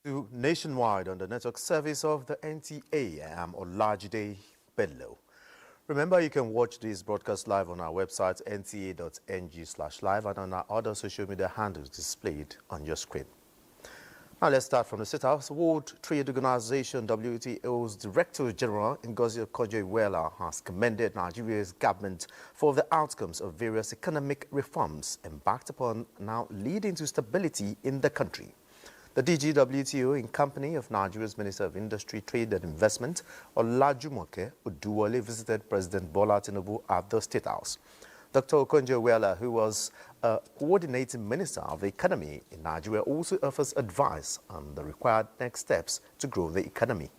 To nationwide on the network service of the NTA, I am Olajide Bello. Remember, you can watch this broadcast live on our website, nta.ng/live, and on our other social media handles displayed on your screen. Now let's start from the State House. World Trade Organization, WTO's Director General, Ngozi Okonjo-Iweala, has commended Nigeria's government for the outcomes of various economic reforms embarked upon, now leading to stability in the country. The DGWTO, in company of Nigeria's Minister of Industry, Trade and Investment, Olajumoke Oduwole, visited President Bola Tinubu at the State House. Dr. Okonjo-Iweala, who was a coordinating minister of the economy in Nigeria, also offers advice on the required next steps to grow the economy.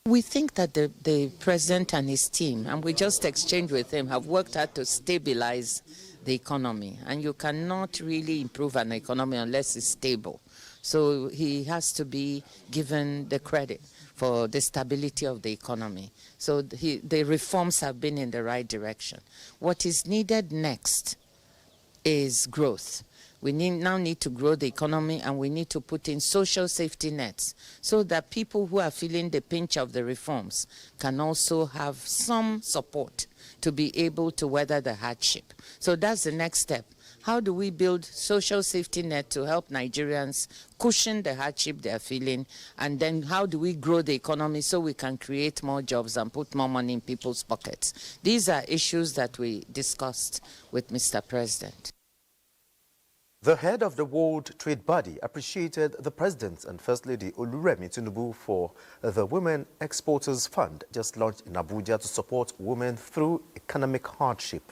We think that the president and his team, and we just exchanged with him, have worked hard to stabilize the economy. And you cannot really improve an economy unless it's stable. So he has to be given the credit for the stability of the economy. So the reforms have been in the right direction. What is needed next is growth. We now need to grow the economy, and we need to put in social safety nets so that people who are feeling the pinch of the reforms can also have some support to be able to weather the hardship. So that's the next step. How do we build social safety net to help Nigerians cushion the hardship they are feeling? And then how do we grow the economy so we can create more jobs and put more money in people's pockets? These are issues that we discussed with Mr. President. The head of the World Trade Body appreciated the President and First Lady Oluremi Tinubu for the Women Exporters Fund just launched in Abuja to support women through economic hardship.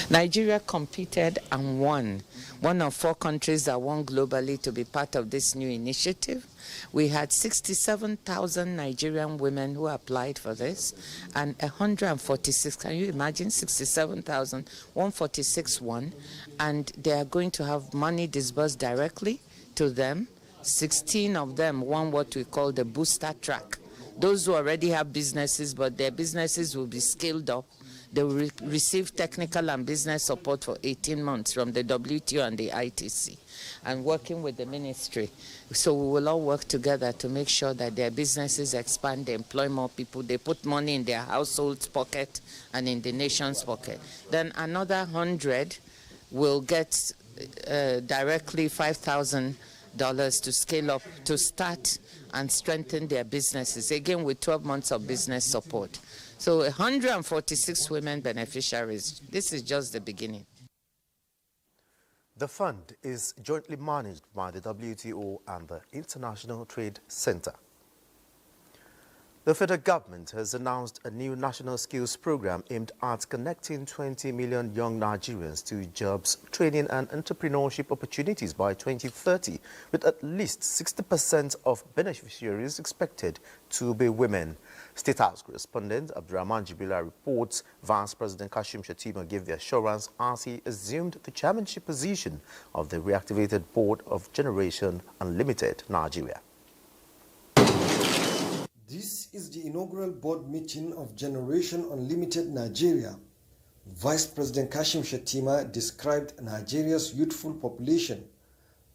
Nigeria competed and won. One of 4 countries that won globally to be part of this new initiative. We had 67,000 Nigerian women who applied for this, and 146, can you imagine, 67,000, 146 won, and they are going to have money disbursed directly to them. 16 of them won what we call the booster track. Those who already have businesses, but their businesses will be scaled up. They will receive technical and business support for 18 months from the WTO and the ITC, and working with the ministry. So we will all work together to make sure that their businesses expand, they employ more people, they put money in their household's pocket and in the nation's pocket. Then another 100 will get directly $5,000 to scale up, to start and strengthen their businesses, again with 12 months of business support. So 146 women beneficiaries. This is just the beginning. The fund is jointly managed by the WTO and the International Trade Center. The federal government has announced a new national skills program aimed at connecting 20 million young Nigerians to jobs, training and entrepreneurship opportunities by 2030, with at least 60% of beneficiaries expected to be women. State House correspondent Abdurrahman Jibila reports Vice President Kashim Shettima gave the assurance as he assumed the chairmanship position of the reactivated board of Generation Unlimited Nigeria. This is the inaugural board meeting of Generation Unlimited Nigeria. Vice President Kashim Shettima described Nigeria's youthful population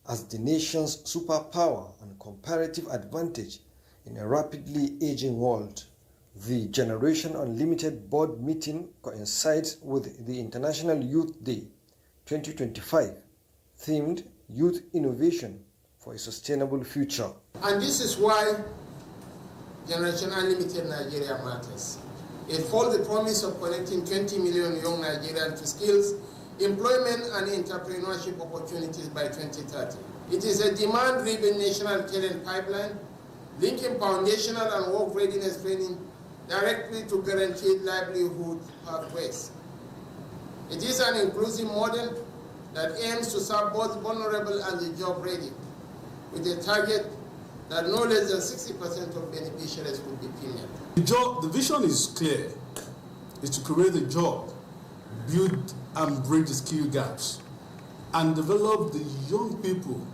as the nation's superpower and comparative advantage in a rapidly aging world. The Generation Unlimited board meeting coincides with the International Youth Day 2025, themed Youth Innovation for a Sustainable Future. And this is why Generation Unlimited Nigeria matters. It holds the promise of connecting 20 million young Nigerians to skills, employment and entrepreneurship opportunities by 2030. It is a demand-driven national talent pipeline linking foundational and work readiness training directly to guaranteed livelihood pathways. It is an inclusive model that aims to serve both vulnerable and the job ready, with a target that no less than 60% of beneficiaries will be female. The vision is clear. It's to create a job, build and bridge the skill gaps, and develop the young people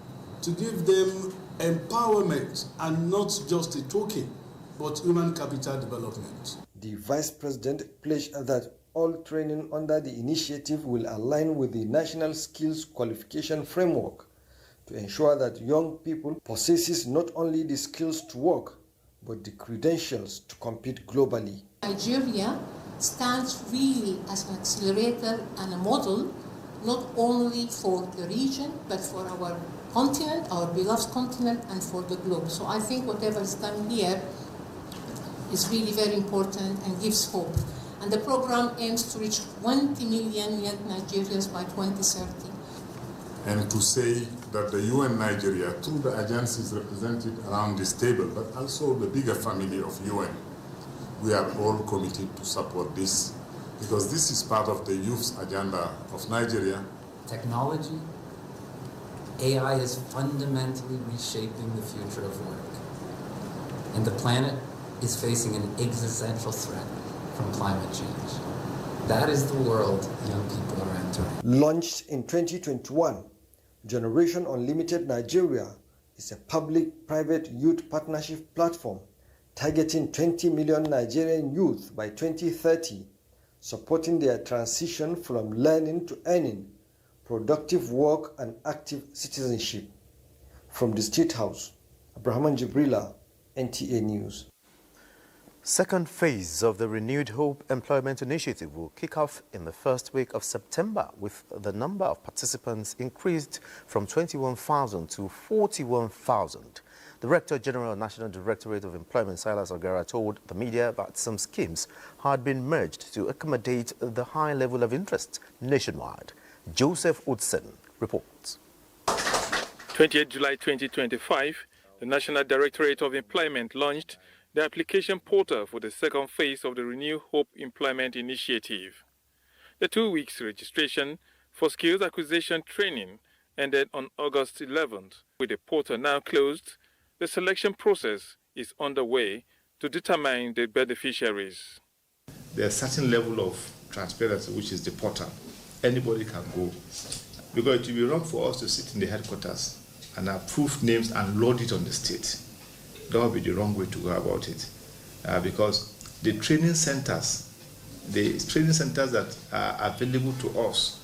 to give them empowerment and not just a token, but human capital development. The Vice President pledged that all training under the initiative will align with the National Skills Qualification Framework to ensure that young people possesses not only the skills to work, but the credentials to compete globally. Nigeria stands really as an accelerator and a model, not only for the region, but for our continent, our beloved continent, and for the globe. So I think whatever is done here is really very important and gives hope. And the program aims to reach 20 million young Nigerians by 2030. And to say that the UN Nigeria, through the agencies represented around this table, but also the bigger family of UN, we are all committed to support this, because this is part of the youth's agenda of Nigeria. Technology, AI is fundamentally reshaping the future of work. And the planet is facing an existential threat from climate change. That is the world young people are entering. Launched in 2021, Generation Unlimited Nigeria is a public-private youth partnership platform targeting 20 million Nigerian youth by 2030, supporting their transition from learning to earning, productive work and active citizenship. From the State House, Abraham Jibrila, NTA News. Second phase of the Renewed Hope Employment Initiative will kick off in the first week of September, with the number of participants increased from 21,000 to 41,000. Director General National Directorate of Employment Silas Ogara told the media that some schemes had been merged to accommodate the high level of interest nationwide. Joseph Osun reports. 28 July 2025, the National Directorate of Employment launched the application portal for the second phase of the Renew Hope Employment Initiative. The 2 weeks registration for skills acquisition training ended on August 11th. With the portal now closed, the selection process is underway to determine the beneficiaries. There's a certain level of transparency, which is the portal. Anybody can go. Because it will be wrong for us to sit in the headquarters and approve names and load it on the state. That would be the wrong way to go about it. Because the training centers that are available to us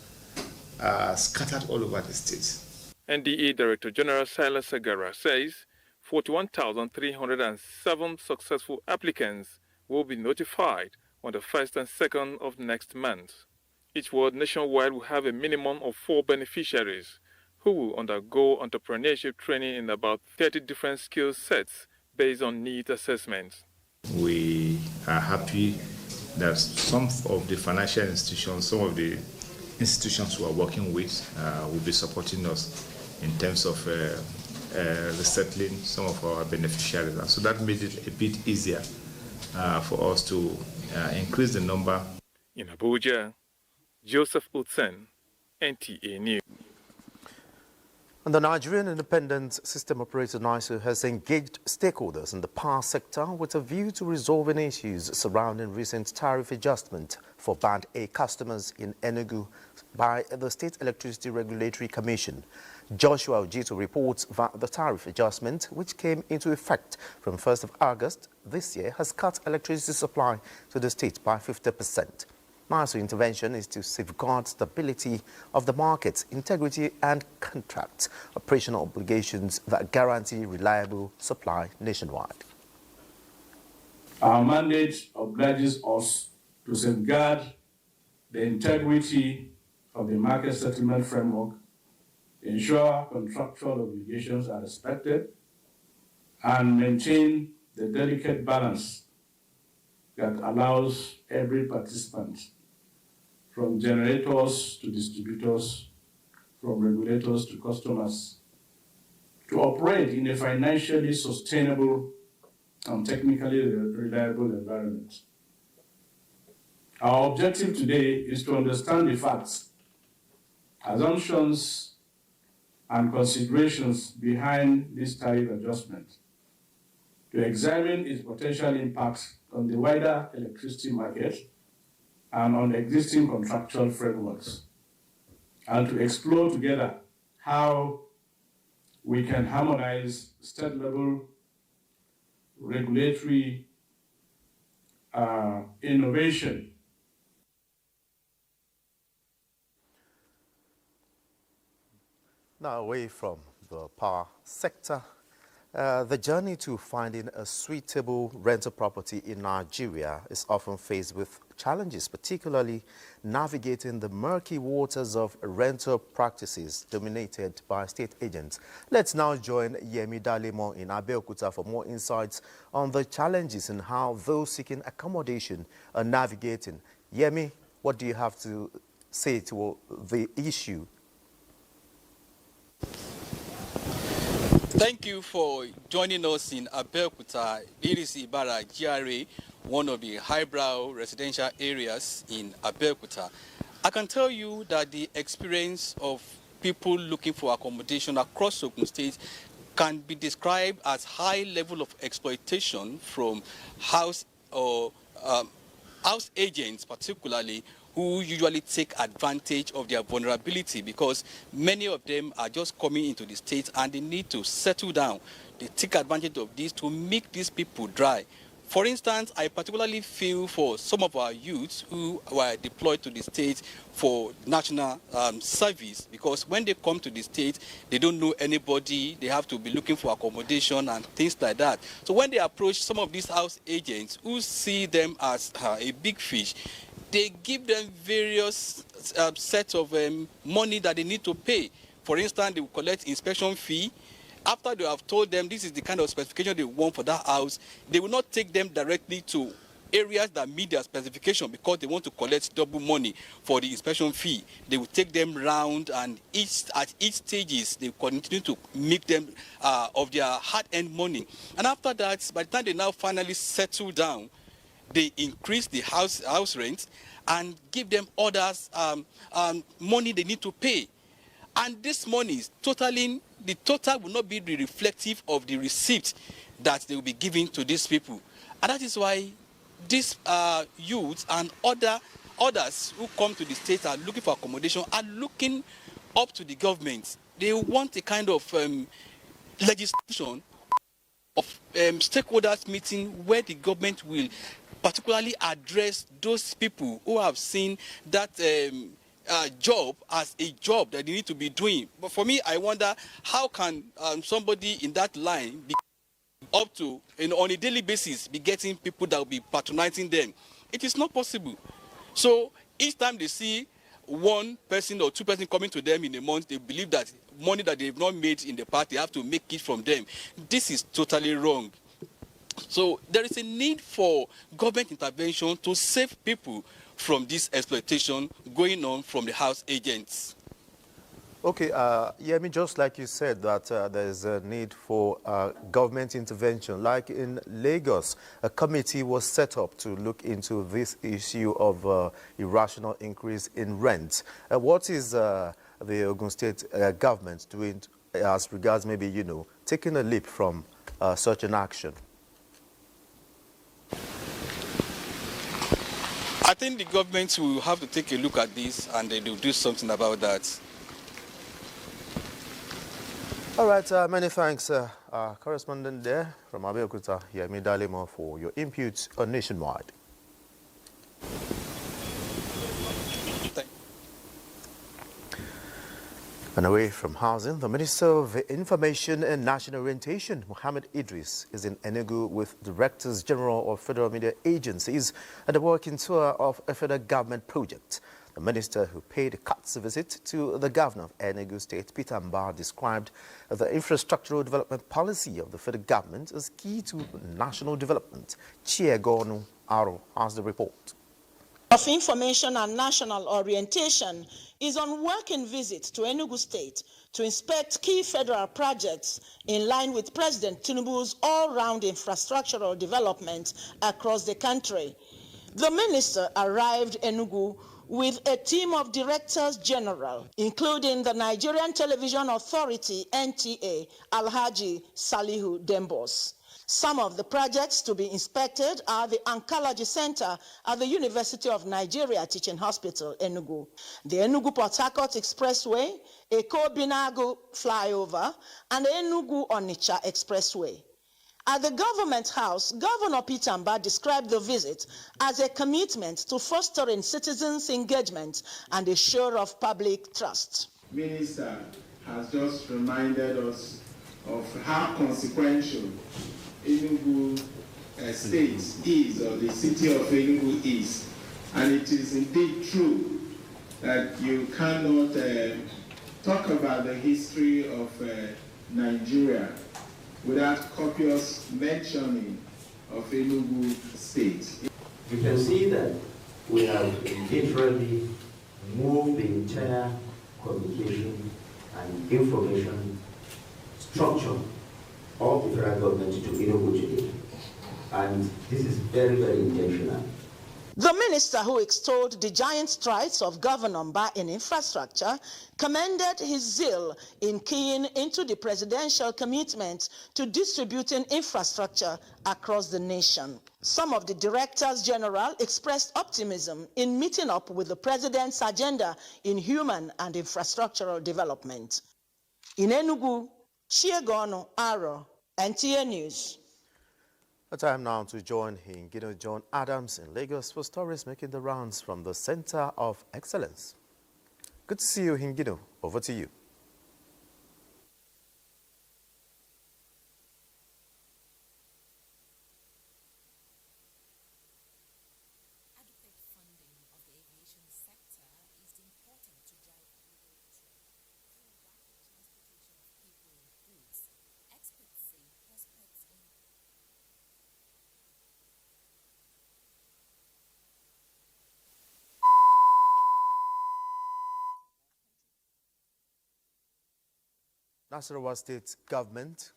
are scattered all over the state. NDE Director General Silas Sagara says 41,307 successful applicants will be notified on the 1st and 2nd of next month. Each ward nationwide will have a minimum of 4 beneficiaries who will undergo entrepreneurship training in about 30 different skill sets based on needs assessments. We are happy that some of the financial institutions, some of the institutions we are working with will be supporting us in terms of resettling some of our beneficiaries. And so that made it a bit easier for us to increase the number. In Abuja, Joseph Osun, NTA News. And the Nigerian Independent System Operator NISO has engaged stakeholders in the power sector with a view to resolving issues surrounding recent tariff adjustment for Band A customers in Enugu by the State Electricity Regulatory Commission. Joshua Ojito reports that the tariff adjustment, which came into effect from 1st of August this year, has cut electricity supply to the state by 50%. NISO intervention is to safeguard stability of the market's integrity and contract operational obligations that guarantee reliable supply nationwide. Our mandate obliges us to safeguard the integrity of the market settlement framework, ensure contractual obligations are respected, and maintain the delicate balance that allows every participant, from generators to distributors, from regulators to customers, to operate in a financially sustainable and technically reliable environment. Our objective today is to understand the facts, assumptions, and considerations behind this tariff adjustment, to examine its potential impacts on the wider electricity market and on existing contractual frameworks, and to explore together how we can harmonize state-level regulatory innovation. Now, away from the power sector, the journey to finding a suitable rental property in Nigeria is often faced with challenges, particularly navigating the murky waters of rental practices dominated by state agents. Let's now join Yemi Dalemo in Abeokuta for more insights on the challenges and how those seeking accommodation are navigating. Yemi, what do you have to say to the issue? Thank you for joining us in Abeokuta. This is Ibara GRA, one of the highbrow residential areas in Abeokuta. I can tell you that the experience of people looking for accommodation across Osun State can be described as high level of exploitation from house agents, particularly, who usually take advantage of their vulnerability because many of them are just coming into the state and they need to settle down. They take advantage of this to make these people dry. For instance, I particularly feel for some of our youths who were deployed to the state for national service, because when they come to the state, they don't know anybody, they have to be looking for accommodation and things like that. So when they approach some of these house agents who see them as a big fish, they give them various sets of money that they need to pay. For instance, they will collect inspection fee. After they have told them this is the kind of specification they want for that house, they will not take them directly to areas that meet their specification because they want to collect double money for the inspection fee. They will take them round, and at each stages they continue to make them of their hard-earned money. And after that, by the time they now finally settle down, they increase the house rent and give them others money they need to pay. And this money is the total will not be reflective of the receipt that they will be giving to these people. And that is why these youths and others who come to the state are looking for accommodation are looking up to the government. They want a kind of legislation of stakeholders meeting where the government will particularly address those people who have seen that job as a job that they need to be doing. But for me, I wonder how can somebody in that line be up to, on a daily basis, be getting people that will be patronizing them? It is not possible. So each time they see one person or two persons coming to them in a month, they believe that money that they've not made in the past, they have to make it from them. This is totally wrong. So there is a need for government intervention to save people from this exploitation going on from the house agents. Okay, yeah, I mean, just like you said, that there's a need for government intervention. Like in Lagos, a committee was set up to look into this issue of irrational increase in rent. What is the Ogun State government doing as regards maybe, taking a leap from such an action? I think the government will have to take a look at this and they will do something about that. All right, many thanks, correspondent there from Abeokuta, Yemi Dalemo, for your input on Nationwide. And away from housing, the Minister of Information and National Orientation, Mohammed Idris, is in Enugu with Directors General of Federal Media Agencies at the working tour of a federal government project. The minister, who paid a courtesy visit to the governor of Enugu State, Peter Mba, described the infrastructural development policy of the federal government as key to national development. Chiegonu Aro has the report. Of Information and National Orientation is on working visit to Enugu State to inspect key federal projects in line with President Tinubu's all-round infrastructural development across the country. The minister arrived Enugu with a team of directors general, including the Nigerian Television Authority, NTA, Alhaji Salihu Dembos. Some of the projects to be inspected are the Oncology Center at the University of Nigeria Teaching Hospital, Enugu, the Enugu-Port Harcourt Expressway, Eko Binago Flyover, and the Enugu-Onitsha Expressway. At the Government House, Governor Peter Mba described the visit as a commitment to fostering citizens' engagement and a show of public trust. Minister has just reminded us of how consequential Enugu State is, or the city of Enugu is. And it is indeed true that you cannot talk about the history of Nigeria without copious mentioning of Enugu State. You can see that we have literally moved the entire communication and information structure of the federal government to Enugu today. And this is very, very intentional. The minister, who extolled the giant strides of Governor Mba in infrastructure, commended his zeal in keying into the presidential commitment to distributing infrastructure across the nation. Some of the directors general expressed optimism in meeting up with the president's agenda in human and infrastructural development. In Enugu, Chiegono Aro, NTA News. A time now to join Hingino John Adams in Lagos for stories making the rounds from the Center of Excellence. Good to see you, Hingino. Over to you. Adequate funding of the aviation sector is important to drive global trade through rapid transportation of people and goods. Experts say prospects in Nasarawa State government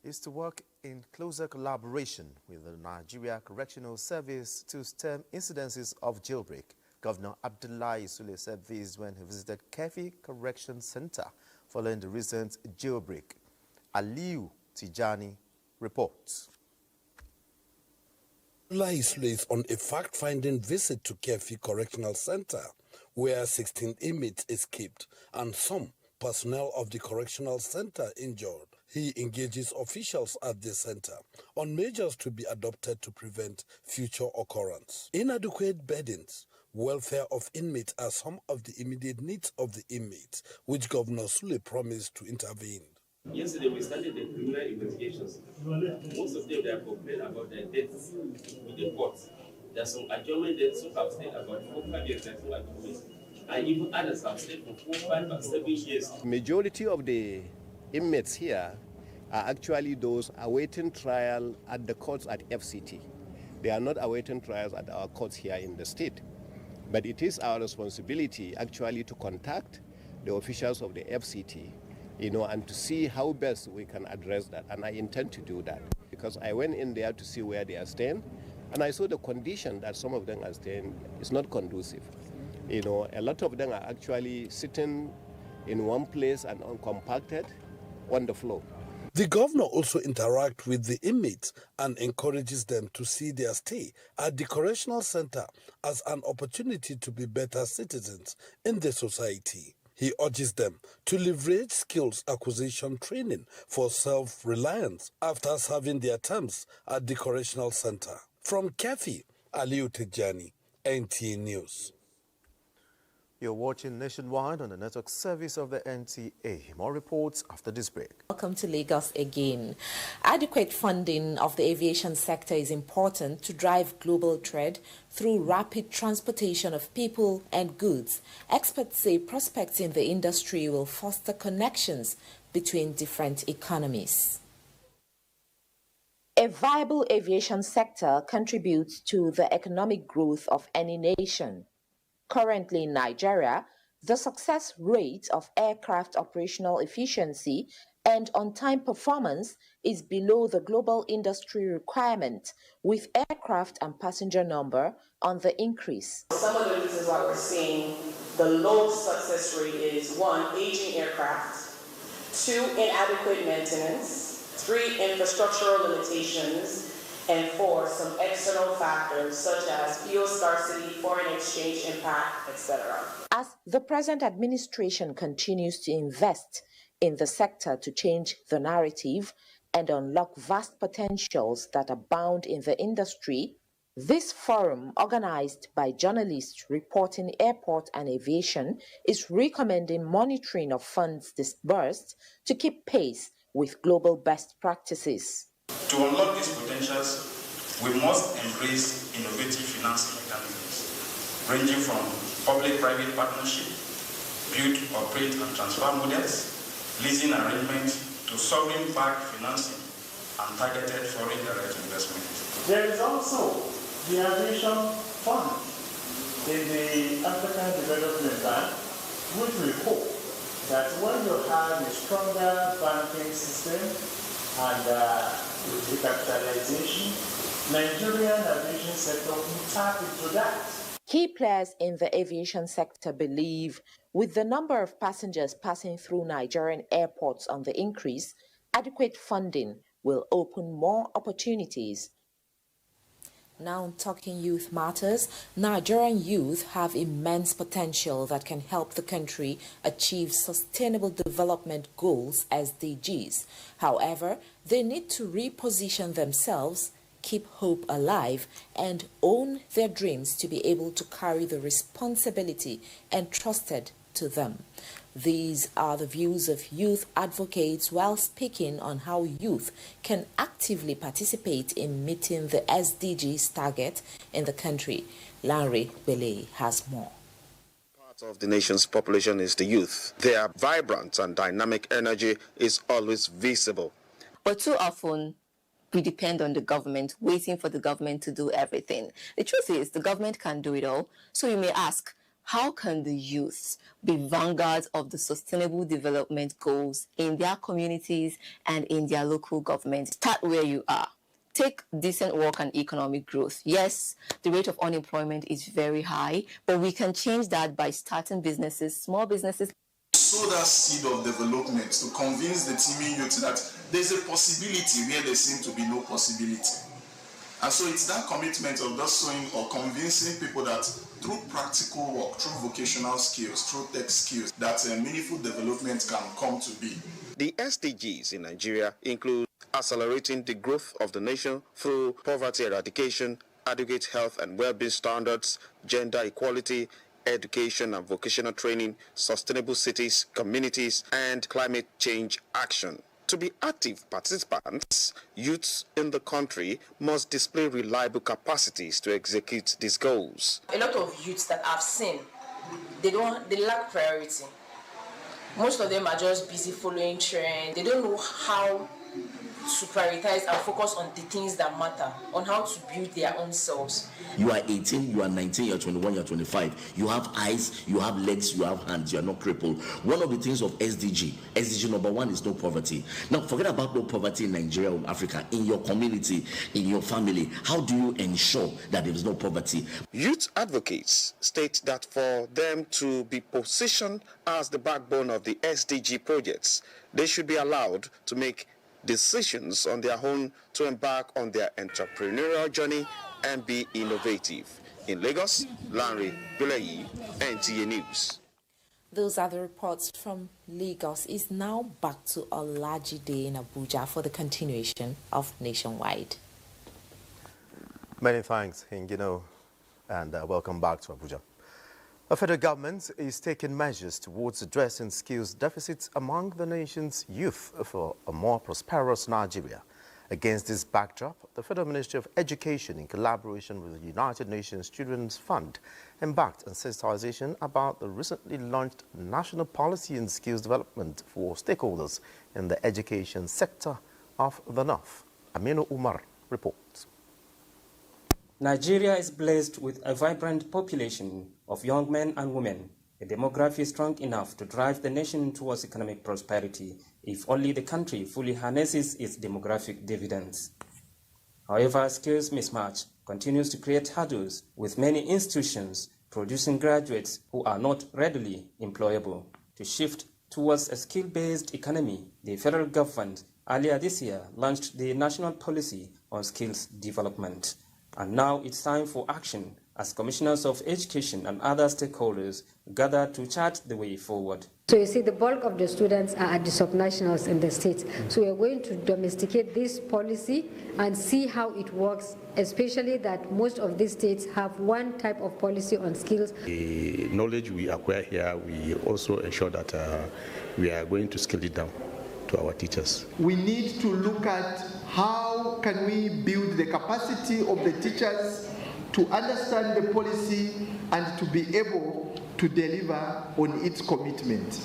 is to work in closer collaboration with the Nigerian Correctional Service to stem incidences of jailbreak. Governor Abdullahi Sule said this when he visited Kebbi Correction Center following the recent jailbreak. Aliu Tijani reports. Abdullahi Sule is on a fact-finding visit to Kebbi Correctional Center, where 16 inmates escaped and some personnel of the correctional center injured. He engages officials at the center on measures to be adopted to prevent future occurrence. Inadequate beddings, welfare of inmates are some of the immediate needs of the inmates, which Governor Sule promised to intervene. Yesterday we started the criminal investigations. Most of them, they are complaining about their debts with the courts. There are some adjournment debts who have stayed about 4-5 years at adjournment. And even others have stayed for 4, 5, and 7 years. Majority of the inmates here are actually those awaiting trial at the courts at FCT. They are not awaiting trials at our courts here in the state. But it is our responsibility actually to contact the officials of the FCT, and to see how best we can address that. And I intend to do that because I went in there to see where they are staying, and I saw the condition that some of them are staying is not conducive. A lot of them are actually sitting in one place and uncompacted on the floor. The governor also interacts with the inmates and encourages them to see their stay at the correctional center as an opportunity to be better citizens in the society. He urges them to leverage skills acquisition training for self-reliance after serving their terms at the correctional center. From Kebbi, Aliu Tijani, NTA News. You're watching Nationwide on the network service of the NTA. More reports after this break. Welcome to Lagos again. Adequate funding of the aviation sector is important to drive global trade through rapid transportation of people and goods. Experts say prospects in the industry will foster connections between different economies. A viable aviation sector contributes to the economic growth of any nation. Currently in Nigeria, the success rate of aircraft operational efficiency and on-time performance is below the global industry requirement, with aircraft and passenger number on the increase. Some of the reasons why we're seeing the low success rate is 1, aging aircraft, 2, inadequate maintenance, 3, infrastructural limitations, and 4, some external factors such as fuel scarcity, foreign exchange impact, etc. As the present administration continues to invest in the sector to change the narrative and unlock vast potentials that abound in the industry, this forum, organized by journalists reporting airport and aviation, is recommending monitoring of funds disbursed to keep pace with global best practices. To unlock these potentials, we must embrace innovative financing mechanisms, ranging from public-private partnership, build, operate, and transfer models, leasing arrangements, to sovereign-backed financing, and targeted foreign direct investment. There is also the Aviation Fund in the African Development Bank, which we hope that when you have a stronger banking system and recapitalization, Nigerian aviation sector will tap into that. Key players in the aviation sector believe with the number of passengers passing through Nigerian airports on the increase, adequate funding will open more opportunities. Now talking youth matters, Nigerian youth have immense potential that can help the country achieve Sustainable Development Goals (SDGs). However, they need to reposition themselves, keep hope alive, and own their dreams to be able to carry the responsibility entrusted to them. These are the views of youth advocates while speaking on how youth can actively participate in meeting the SDGs target in the country. Larry Bele has more. Part of the nation's population is the youth. Their vibrant and dynamic energy is always visible. But too often, we depend on the government, waiting for the government to do everything. The truth is, the government can't do it all. So you may ask, how can the youth be vanguards of the Sustainable Development Goals in their communities and in their local government? Start where you are. Take decent work and economic growth. Yes, the rate of unemployment is very high, but we can change that by starting businesses, small businesses. Sow that seed of development to convince the teeming youth that there's a possibility where there seems to be no possibility. And so it's that commitment of just sowing or convincing people that through practical work, through vocational skills, through tech skills, that meaningful development can come to be. The SDGs in Nigeria include accelerating the growth of the nation through poverty eradication, adequate health and well-being standards, gender equality, education and vocational training, sustainable cities, communities, and climate change action. To be active participants, youths in the country must display reliable capacities to execute these goals. A lot of youths that I've seen, they lack priority. Most of them are just busy following trends. They don't know how to prioritize and focus on the things that matter, on how to build their own selves. You are 18, you are 19, you are 21, you are 25. You have eyes, you have legs, you have hands, you are not crippled. One of the things of SDG number 1 is no poverty. Now, forget about no poverty in Nigeria or Africa, in your community, in your family. How do you ensure that there is no poverty? Youth advocates state that for them to be positioned as the backbone of the SDG projects, they should be allowed to make decisions on their own to embark on their entrepreneurial journey and be innovative. In Lagos, Larry Bulayi, NTA News. Those are the reports from Lagos. It's now back to Olajide in Abuja for the continuation of Nationwide. Many thanks, Hingino, and welcome back to Abuja. The federal government is taking measures towards addressing skills deficits among the nation's youth for a more prosperous Nigeria. Against this backdrop, the Federal Ministry of Education, in collaboration with the United Nations Children's Fund, embarked on sensitization about the recently launched National Policy and Skills Development for stakeholders in the education sector of the North. Aminu Umar reports. Nigeria is blessed with a vibrant population of young men and women, a demography strong enough to drive the nation towards economic prosperity if only the country fully harnesses its demographic dividends. However, skills mismatch continues to create hurdles, with many institutions producing graduates who are not readily employable. To shift towards a skill-based economy, the federal government earlier this year launched the National Policy on Skills Development. And now it's time for action as commissioners of education and other stakeholders gather to chart the way forward. So you see, the bulk of the students are at the subnationals in the states. So we are going to domesticate this policy and see how it works, especially that most of these states have one type of policy on skills. The knowledge we acquire here, we also ensure that we are going to scale it down to our teachers. We need to look at how can we build the capacity of the teachers to understand the policy and to be able to deliver on its commitment.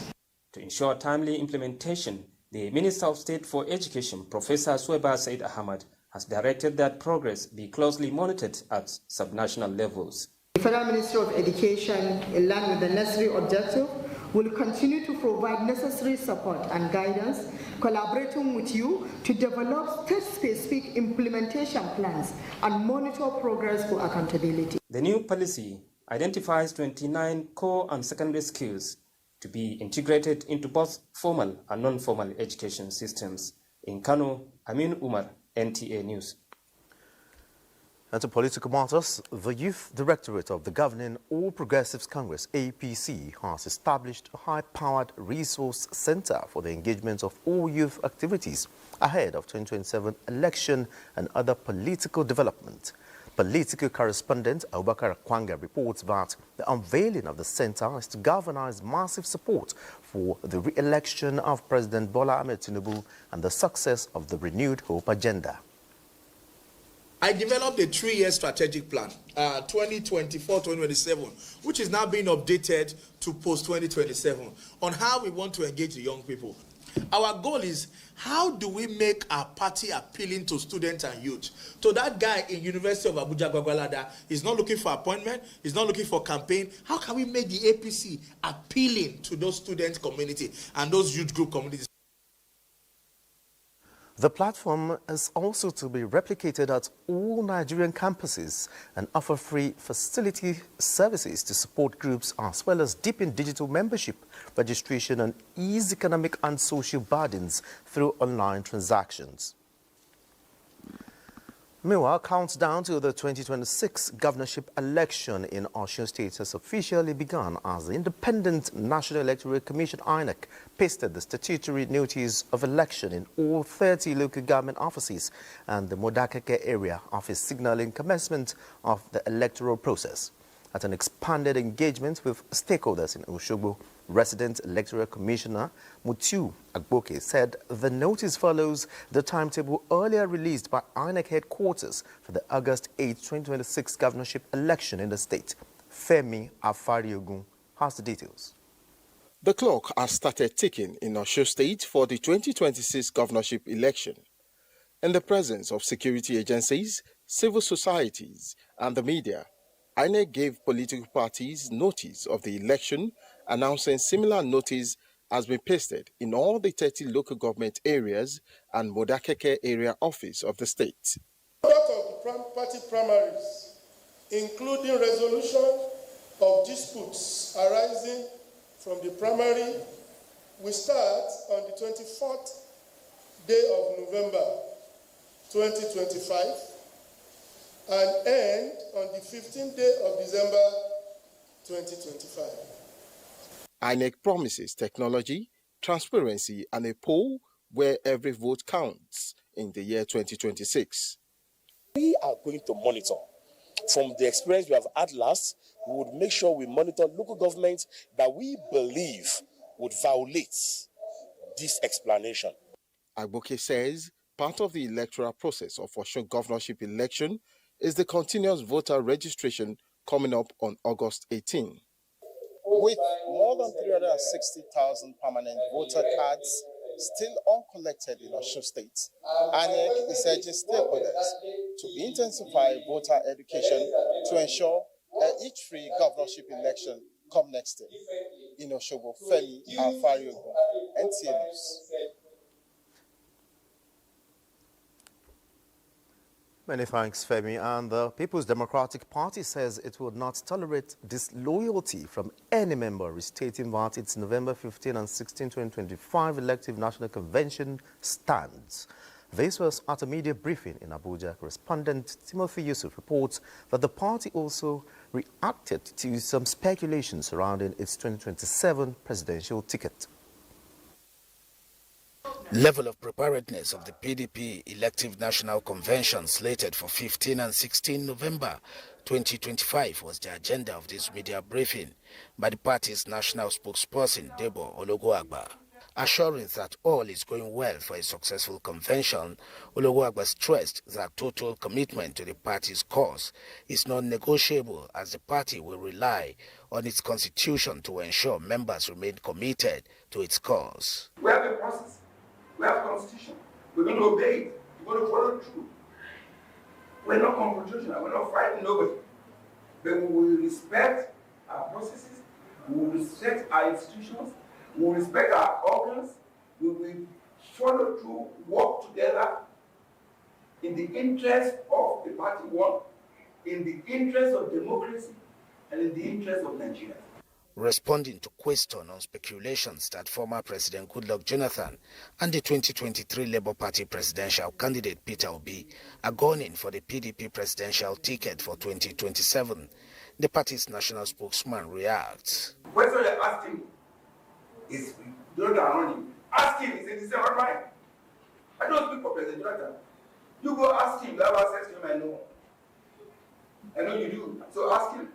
To ensure timely implementation, the Minister of State for Education, Professor Sweba Said Ahmad, has directed that progress be closely monitored at subnational levels. The Federal Ministry of Education, in line with the necessary objective, will continue to provide necessary support and guidance, collaborating with you to develop state-specific implementation plans and monitor progress for accountability. The new policy identifies 29 core and secondary skills to be integrated into both formal and non-formal education systems. In Kano, Amin Umar, NTA News. And to political matters, the Youth Directorate of the governing All Progressives Congress, APC, has established a high-powered resource center for the engagement of all youth activities ahead of 2027 election and other political development. Political correspondent Abubakar Kwanga reports that the unveiling of the center is to galvanize massive support for the re-election of President Bola Ahmed Tinubu and the success of the renewed hope agenda. I developed a 3-year strategic plan, 2024-2027, which is now being updated to post-2027, on how we want to engage the young people. Our goal is, how do we make our party appealing to students and youth? So that guy in University of Abuja, Gwagwalada, is not looking for appointment, he's not looking for campaign. How can we make the APC appealing to those student community and those youth group communities? The platform is also to be replicated at all Nigerian campuses and offer free facility services to support groups, as well as deepen digital membership, registration and ease economic and social burdens through online transactions. Meanwhile, countdown to the 2026 governorship election in Osun State has officially begun as the Independent National Electoral Commission (INEC) pasted the statutory notice of election in all 30 local government offices and the Modakeke area office, signaling commencement of the electoral process. At an expanded engagement with stakeholders in Osogbo, Resident Electoral Commissioner Mutiu Agboke said the notice follows the timetable earlier released by INEC headquarters for the August 8, 2026 governorship election in the state. Femi Afariogun has the details. The clock has started ticking in Osun State for the 2026 governorship election. In the presence of security agencies, civil societies, and the media, INEC gave political parties notice of the election, announcing similar notice has been pasted in all the 30 local government areas and Modakeke area office of the state. Conduct of the party primaries, including resolution of disputes arising from the primary, will start on the 24th day of November 2025 and end on the 15th day of December 2025. INEC promises technology, transparency, and a poll where every vote counts in the year 2026. We are going to monitor. From the experience we have had last, we would make sure we monitor local governments that we believe would violate this explanation. Agboke says part of the electoral process of Osun governorship election is the continuous voter registration coming up on August 18. With more than 360,000 permanent voter cards still uncollected in Osun State, INEC is urging stakeholders to intensify voter education to ensure each free governorship election come next year. In Osogbo, Femi Afariogun, NTA News. Many thanks, Femi. And the People's Democratic Party says it will not tolerate disloyalty from any member, restating that its November 15 and 16, 2025 elective national convention stands. This was at a media briefing in Abuja. Correspondent Timothy Yusuf reports that the party also reacted to some speculation surrounding its 2027 presidential ticket. Level of preparedness of the PDP elective national convention slated for 15 and 16 November 2025 was the agenda of this media briefing by the party's national spokesperson, Debo Ologoagba. Assuring that all is going well for a successful convention, Ologoagba stressed that total commitment to the party's cause is non-negotiable, as the party will rely on its constitution to ensure members remain committed to its cause. We have a process. We have a constitution. We're going to obey it. We're going to follow through. We're not confrontational. We're not fighting nobody. But we will respect our processes. We will respect our institutions. We will respect our organs. We will follow through, work together in the interest of the party one, in the interest of democracy, and in the interest of Nigeria. Responding to questions on speculations that former President Goodluck Jonathan and the 2023 Labour Party presidential candidate Peter Obi are gunning for the PDP presidential ticket for 2027, the party's national spokesman reacts. The question you're asking is Jonathan. Ask him, he said, "This is not right. I don't speak for President Jonathan. You go ask him, you have access to him, I know. I know you do. So ask him.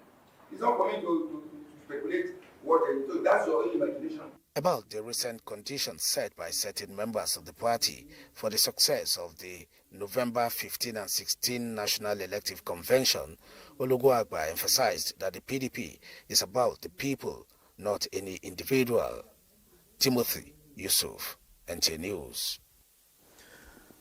It's not for me to speculate what, so that's your own imagination." About the recent conditions set by certain members of the party for the success of the November 15 and 16 National Elective Convention, Ologoagba emphasized that the PDP is about the people, not any individual. Timothy Yusuf, NTA News.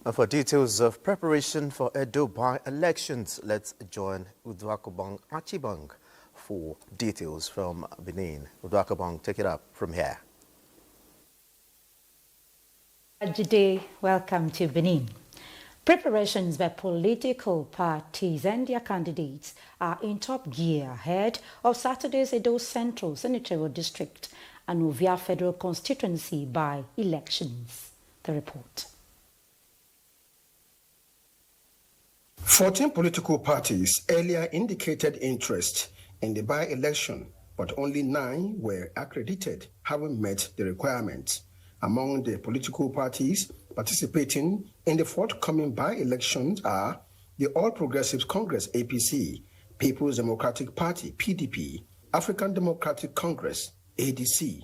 And for details of preparation for Edo by-elections, let's join Uduakobong Achibong for details from Benin. Uduakobong, take it up from here. Good day, welcome to Benin. Preparations by political parties and their candidates are in top gear ahead of Saturday's Edo Central Senatorial District and Ovia Federal Constituency by-elections. The report. 14 political parties earlier indicated interest in the by-election, but only 9 were accredited, having met the requirements. Among the political parties participating in the forthcoming by-elections are the All Progressives Congress APC, People's Democratic Party PDP, African Democratic Congress ADC,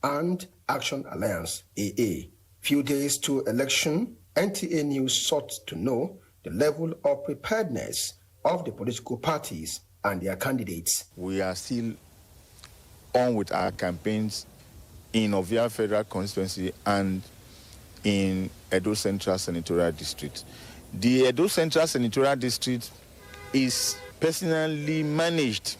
and Action Alliance AA. Few days to election, NTA News sought to know the level of preparedness of the political parties and their candidates. We are still on with our campaigns in Ovia Federal Constituency and in Edo Central Senatorial District. The Edo Central Senatorial District is personally managed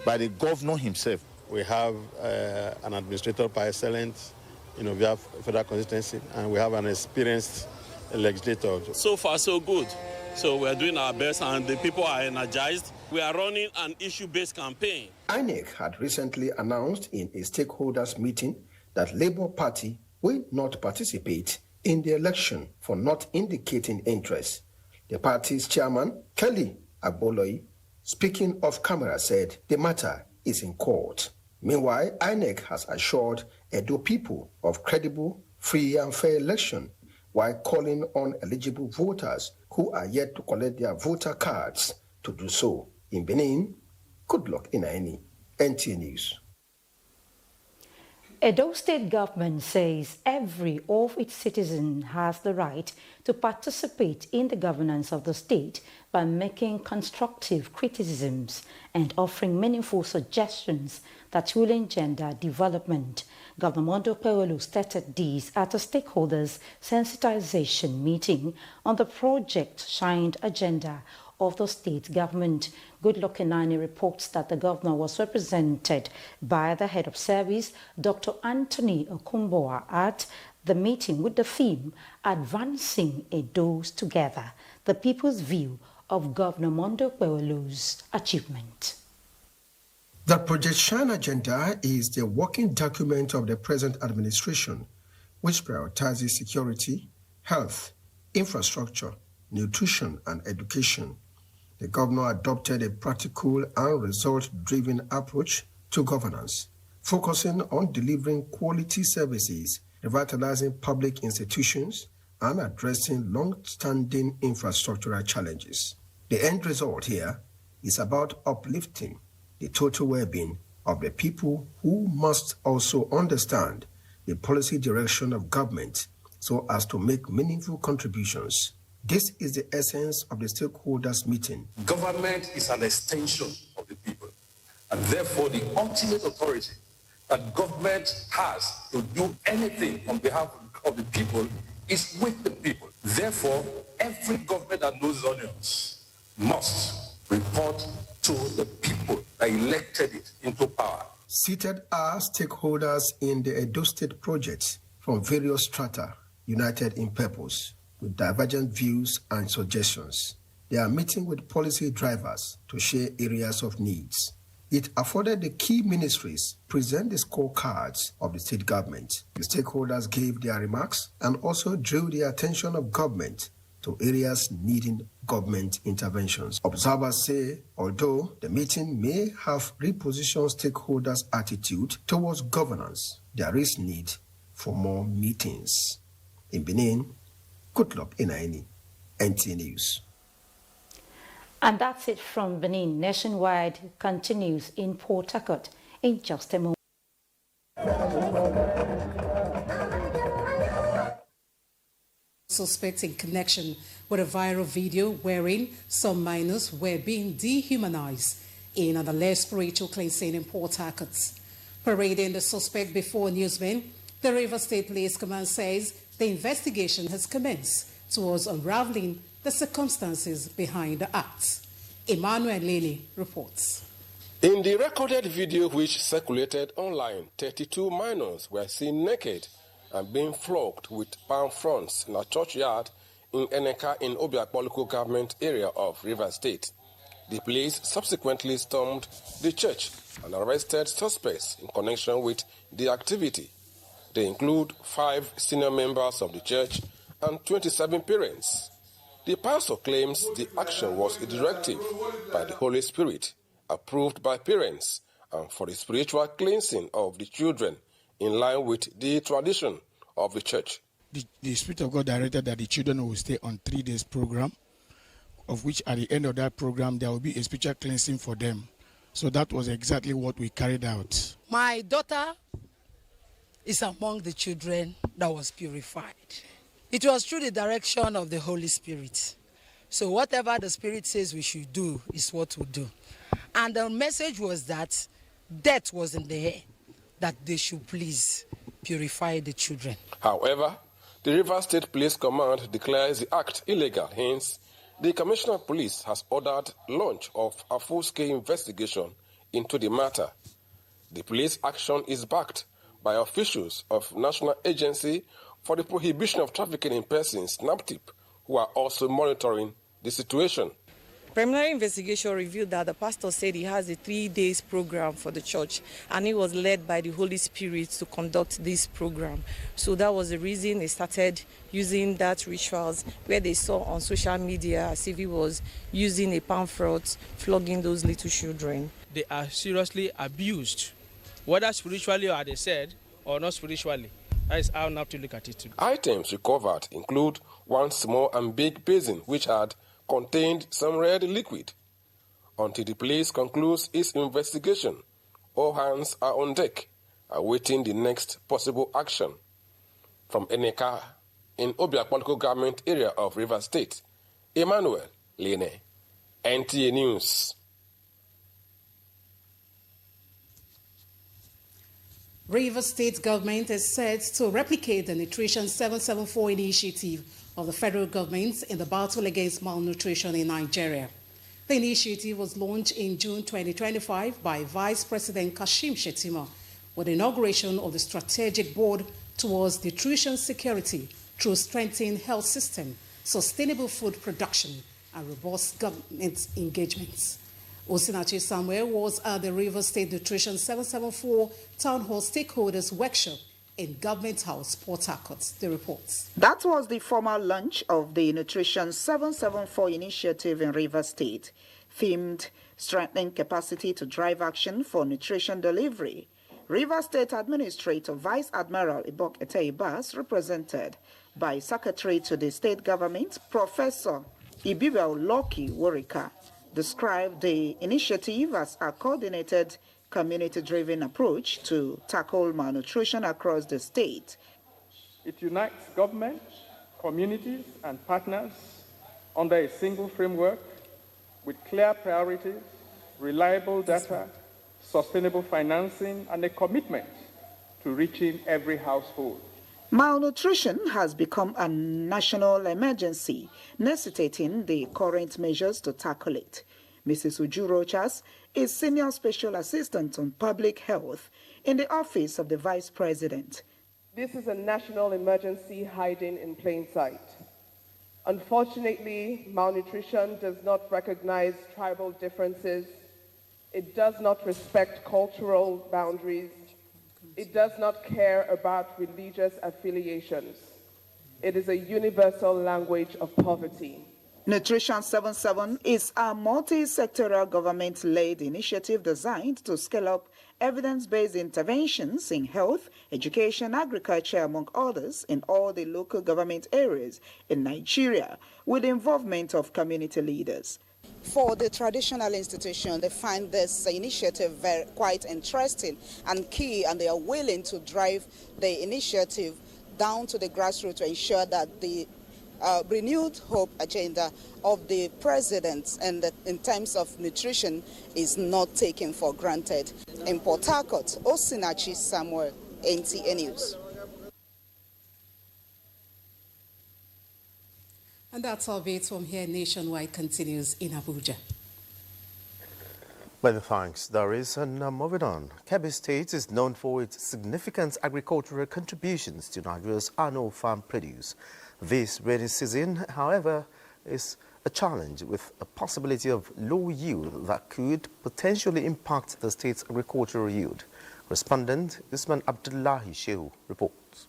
by the governor himself. We have an administrator par excellence in Ovia Federal Constituency, and we have an experienced legislator. So far, so good. So we are doing our best, and the people are energized. We are running an issue-based campaign. INEC had recently announced in a stakeholders meeting that Labour Party will not participate in the election for not indicating interest. The party's chairman, Kelly Agboloi, speaking off camera, said the matter is in court. Meanwhile, INEC has assured Edo people of credible, free and fair election, while calling on eligible voters who are yet to collect their voter cards to do so. In Benin, good luck in any. NTA News. Edo State government says every of its citizens has the right to participate in the governance of the state by making constructive criticisms and offering meaningful suggestions that will engender development. Governor Mondo Pewelu stated this at a stakeholders sensitization meeting on the Project Shined agenda of the state government. Goodluck Enani reports that the governor was represented by the head of service, Dr. Anthony Okumboa, at the meeting with the theme Advancing Edos Together, the people's view of Governor Mondo Kweolu's achievement. The Project Shine agenda is the working document of the present administration, which prioritizes security, health, infrastructure, nutrition, and education. The governor adopted a practical and result-driven approach to governance, focusing on delivering quality services, revitalizing public institutions, and addressing long-standing infrastructural challenges. The end result here is about uplifting the total well-being of the people, who must also understand the policy direction of government so as to make meaningful contributions. This is the essence of the stakeholders meeting. Government is an extension of the people, and therefore the ultimate authority that government has to do anything on behalf of the people is with the people. Therefore, every government that knows onions must report to the people that elected it into power. Seated are stakeholders in the Edo State project from various strata, united in purpose, with divergent views and suggestions. They are meeting with policy drivers to share areas of needs. It afforded the key ministries present the scorecards of the state government. The stakeholders gave their remarks and also drew the attention of government to areas needing government interventions. Observers say, although the meeting may have repositioned stakeholders' attitude towards governance, there is need for more meetings. In Benin, Goodluck Enani, NTA News. And that's it from Benin. Nationwide continues in Port Harcourt in just a moment. Suspects in connection with a viral video wherein some minors were being dehumanized in an alleged spiritual cleansing in Port Harcourt. Parading the suspect before newsmen, the Rivers State Police Command says the investigation has commenced towards unraveling the circumstances behind the acts. Emmanuel Lene reports. In the recorded video which circulated online, 32 minors were seen naked and being flogged with palm fronds in a churchyard in Eneka in Obiakpo local government area of Rivers State. The police subsequently stormed the church and arrested suspects in connection with the activity. They include 5 senior members of the church and 27 parents. The pastor claims the action was a directive by the Holy Spirit, approved by parents, and for the spiritual cleansing of the children, in line with the tradition of the church. The Spirit of God directed that the children will stay on 3 days program, of which at the end of that program there will be a spiritual cleansing for them. So that was exactly what we carried out. My daughter is among the children that was purified. It was through the direction of the Holy Spirit. So whatever the Spirit says we should do is what we do. And the message was that death was in the air, that they should please purify the children. However, the Rivers State Police Command declares the act illegal. Hence, the Commissioner of Police has ordered launch of a full-scale investigation into the matter. The police action is backed by officials of National Agency for the Prohibition of Trafficking in Persons, NAPTIP, who are also monitoring the situation. Preliminary investigation revealed that the pastor said he has a 3 days program for the church, and he was led by the Holy Spirit to conduct this program. So that was the reason they started using that rituals where they saw on social media as if he was using a pamphlet, flogging those little children. They are seriously abused, whether spiritually or they said, or not spiritually. That is how now to look at it today. Items recovered include 1 small and big basin which had contained some red liquid. Until the police concludes its investigation, all hands are on deck, awaiting the next possible action. From Eneka, in Obiakpo government area of Rivers State, Emmanuel Lene, NTA News. Rivers State government is set to replicate the Nutrition 774 initiative of the federal government in the battle against malnutrition in Nigeria. The initiative was launched in June 2025 by Vice President Kashim Shettima with the inauguration of the Strategic Board towards Nutrition Security through strengthened health system, sustainable food production, and robust government engagements. Osinachi Samuel was at the River State Nutrition 774 Town Hall Stakeholders Workshop in Government House, Port Harcourt. The reports. That was the formal launch of the Nutrition 774 initiative in River State, themed Strengthening Capacity to Drive Action for Nutrition Delivery. River State Administrator Vice Admiral Ibok Eteibas, represented by Secretary to the State Government, Professor Ibiba Loki Worika, described the initiative as a coordinated, community-driven approach to tackle malnutrition across the state. It unites government, communities, and partners under a single framework with clear priorities, reliable data, sustainable financing, and a commitment to reaching every household. Malnutrition has become a national emergency, necessitating the current measures to tackle it. Mrs. Uju Rochas is Senior Special Assistant on Public Health in the Office of the Vice President. This is a national emergency hiding in plain sight. Unfortunately, malnutrition does not recognize tribal differences. It does not respect cultural boundaries. It does not care about religious affiliations. It is a universal language of poverty. Nutrition 77 is a multi-sectoral government-led initiative designed to scale up evidence-based interventions in health, education, agriculture, among others, in all the local government areas in Nigeria, with the involvement of community leaders. For the traditional institution, they find this initiative quite interesting and key, and they are willing to drive the initiative down to the grassroots to ensure that the renewed hope agenda of the president and in terms of nutrition is not taken for granted. In Port Harcourt, Osinachi Samuel, NTA News. And that's our bit from here. Nationwide continues in Abuja. Many thanks, Doris. And moving on, Kebbi State is known for its significant agricultural contributions to Nigeria's annual farm produce. This rainy season, however, is a challenge with a possibility of low yield that could potentially impact the state's agricultural yield. Correspondent Usman Abdullahi Shehu reports.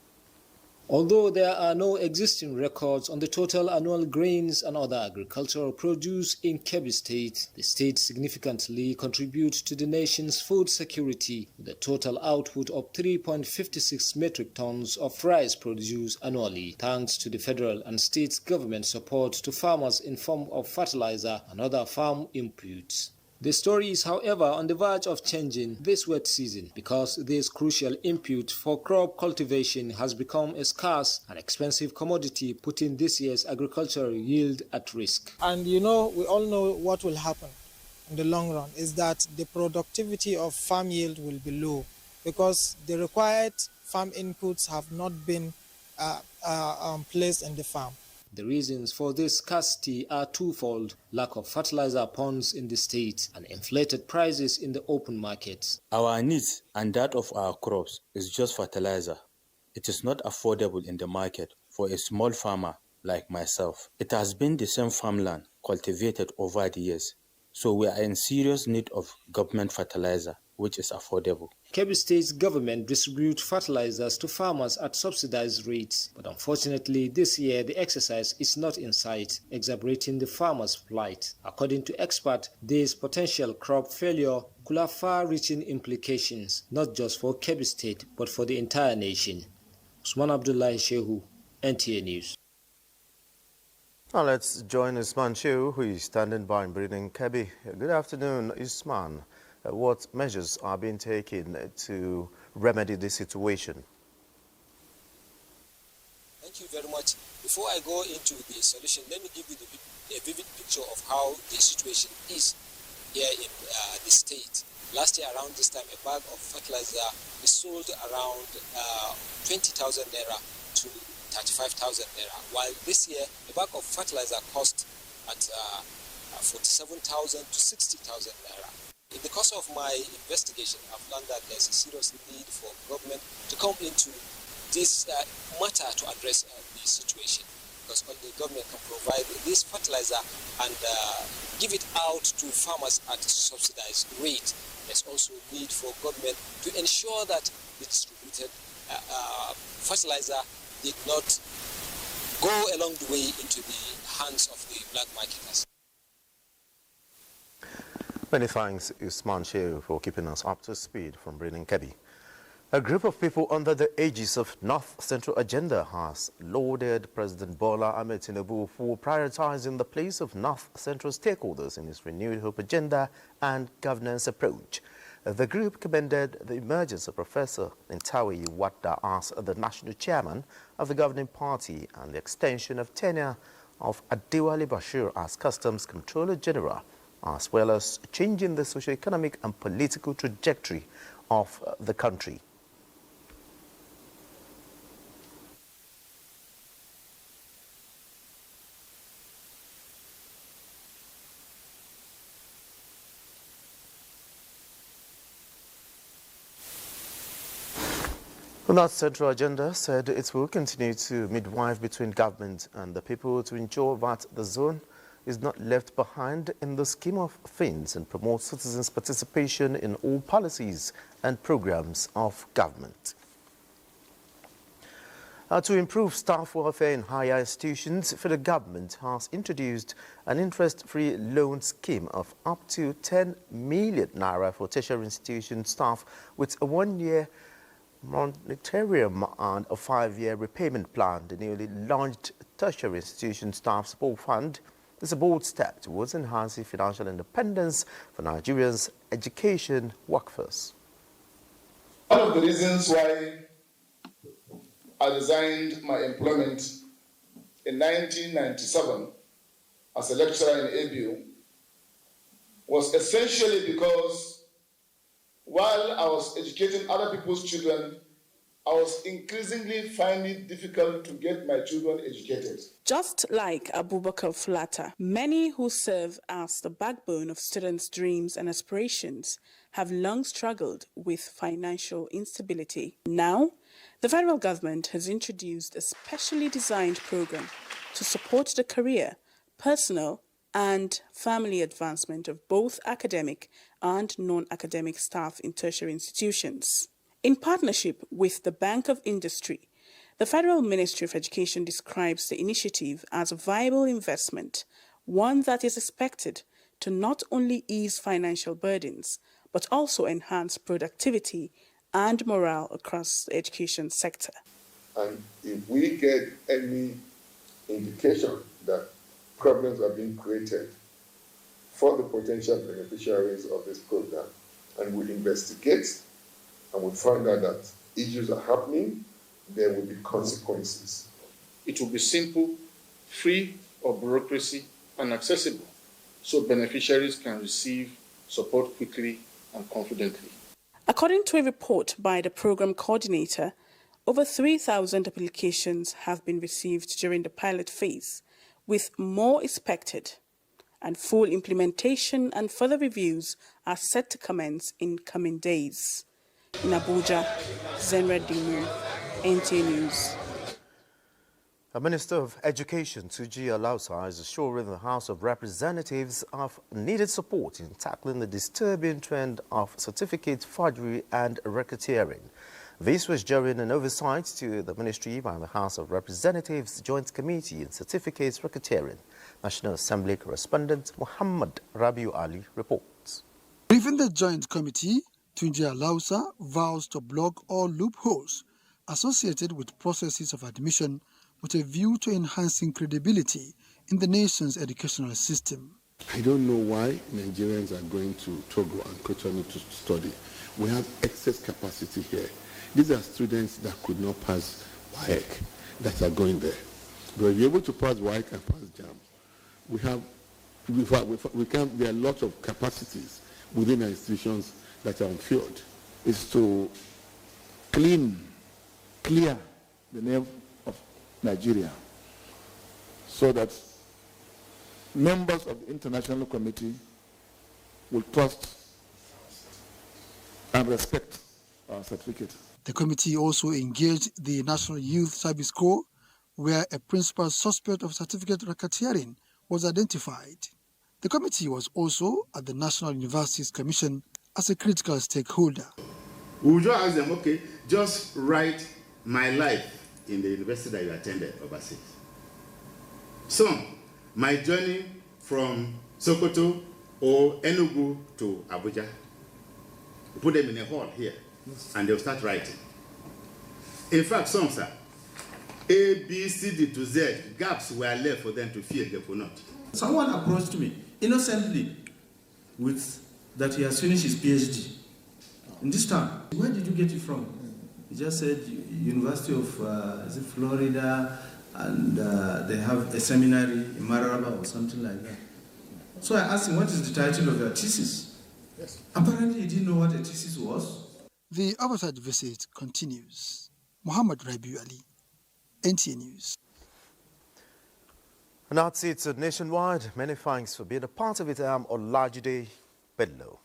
Although there are no existing records on the total annual grains and other agricultural produce in Kebbi State, the state significantly contributes to the nation's food security with a total output of 3.56 metric tons of rice produced annually, thanks to the federal and state government support to farmers in form of fertilizer and other farm inputs. The story is, however, on the verge of changing this wet season because this crucial input for crop cultivation has become a scarce and expensive commodity, putting this year's agricultural yield at risk. And we all know what will happen in the long run is that the productivity of farm yield will be low because the required farm inputs have not been placed in the farm. The reasons for this scarcity are twofold: lack of fertilizer ponds in the state and inflated prices in the open markets. Our needs and that of our crops is just fertilizer. It is not affordable in the market for a small farmer like myself. It has been the same farmland cultivated over the years, so we are in serious need of government fertilizer, which is affordable. Kebbi State's government distributes fertilizers to farmers at subsidized rates, but unfortunately this year the exercise is not in sight, exacerbating the farmers' plight. According to experts, this potential crop failure could have far-reaching implications, not just for Kebbi State, but for the entire nation. Usman Abdullahi Shehu, NTA News. Now let's join Usman Shehu, who is standing by in Breeding Kebbi. Good afternoon, Usman. What measures are being taken to remedy this situation? Thank you very much. Before I go into the solution, let me give you a vivid picture of how the situation is here in the state. Last year around this time, a bag of fertilizer is sold around 20,000 naira to 35,000 naira, while this year a bag of fertilizer cost at 47,000 to 60,000 naira. In the course of my investigation, I've learned that there's a serious need for government to come into this matter to address the situation, because only government can provide this fertilizer and give it out to farmers at a subsidized rate. There's also need for government to ensure that the distributed fertilizer did not go along the way into the hands of the black marketers. Many thanks, Usman Shehu, for keeping us up to speed from Brenin Kebbi. A group of people under the aegis of North Central Agenda has lauded President Bola Ahmed Tinubu for prioritizing the place of North Central stakeholders in his renewed hope agenda and governance approach. The group commended the emergence of Professor Ntawe Iwata as the national chairman of the governing party and the extension of tenure of Adewale Bashir as Customs Controller General, as well as changing the socio-economic and political trajectory of the country. The North Central Agenda said it will continue to midwife between government and the people to ensure that the zone is not left behind in the scheme of things and promote citizens' participation in all policies and programs of government. To improve staff welfare in higher institutions, federal government has introduced an interest-free loan scheme of up to 10 million naira for tertiary institution staff with a one-year moratorium and a 5-year repayment plan. The newly launched Tertiary Institution Staff Support Fund is a bold step towards enhancing financial independence for Nigerians' education workforce. One of the reasons why I resigned my employment in 1997 as a lecturer in Abu was essentially because while I was educating other people's children, I was increasingly finding it difficult to get my children educated. Just like Abubakar Flata, many who serve as the backbone of students' dreams and aspirations have long struggled with financial instability. Now, the federal government has introduced a specially designed program to support the career, personal, and family advancement of both academic and non-academic staff in tertiary institutions. In partnership with the Bank of Industry, the Federal Ministry of Education describes the initiative as a viable investment, one that is expected to not only ease financial burdens, but also enhance productivity and morale across the education sector. And if we get any indication that problems are being created for the potential beneficiaries of this program, and we investigate and we find out that issues are happening, there will be consequences. It will be simple, free of bureaucracy, and accessible, so beneficiaries can receive support quickly and confidently. According to a report by the program coordinator, over 3,000 applications have been received during the pilot phase, with more expected, and full implementation and further reviews are set to commence in coming days. In Abuja, Zenra Dimu, NTA News. The Minister of Education, Tuji Alausa, is assuring the House of Representatives of needed support in tackling the disturbing trend of certificate forgery and racketeering. This was during an oversight to the ministry by the House of Representatives Joint Committee on Certificates Racketeering. National Assembly correspondent Muhammad Rabiu Ali reports. Briefing the Joint Committee, Tunji Alausa vows to block all loopholes associated with processes of admission with a view to enhancing credibility in the nation's educational system. I don't know why Nigerians are going to Togo and Cotonou to study. We have excess capacity here. These are students that could not pass WAEC that are going there. But if you're able to pass WAEC and pass JAM, there are a lot of capacities within our institutions that are unfilled. It's to clear the name of Nigeria so that members of the International Committee will trust and respect our certificate. The committee also engaged the National Youth Service Corps, where a principal suspect of certificate racketeering was identified. The committee was also at the National Universities Commission as a critical stakeholder. We will just ask them, okay, just write my life in the university that you attended overseas. Some, my journey from Sokoto or Enugu to Abuja. We put them in a hall here, and they'll start writing. In fact, some, sir, A, B, C, D to Z, gaps were left for them to fill, they could not. Someone approached me innocently with that he has finished his PhD in this town. Where did you get it from? He just said University of is it Florida, and they have a seminary in Mararaba or something like that. So I asked him, what is the title of your thesis? Yes. Apparently he didn't know what a thesis was. The oversight visit continues. Muhammad Rabiu Ali, NTA News. And that's it nationwide. Many thanks for being a part of it. I'm Olajide Bello.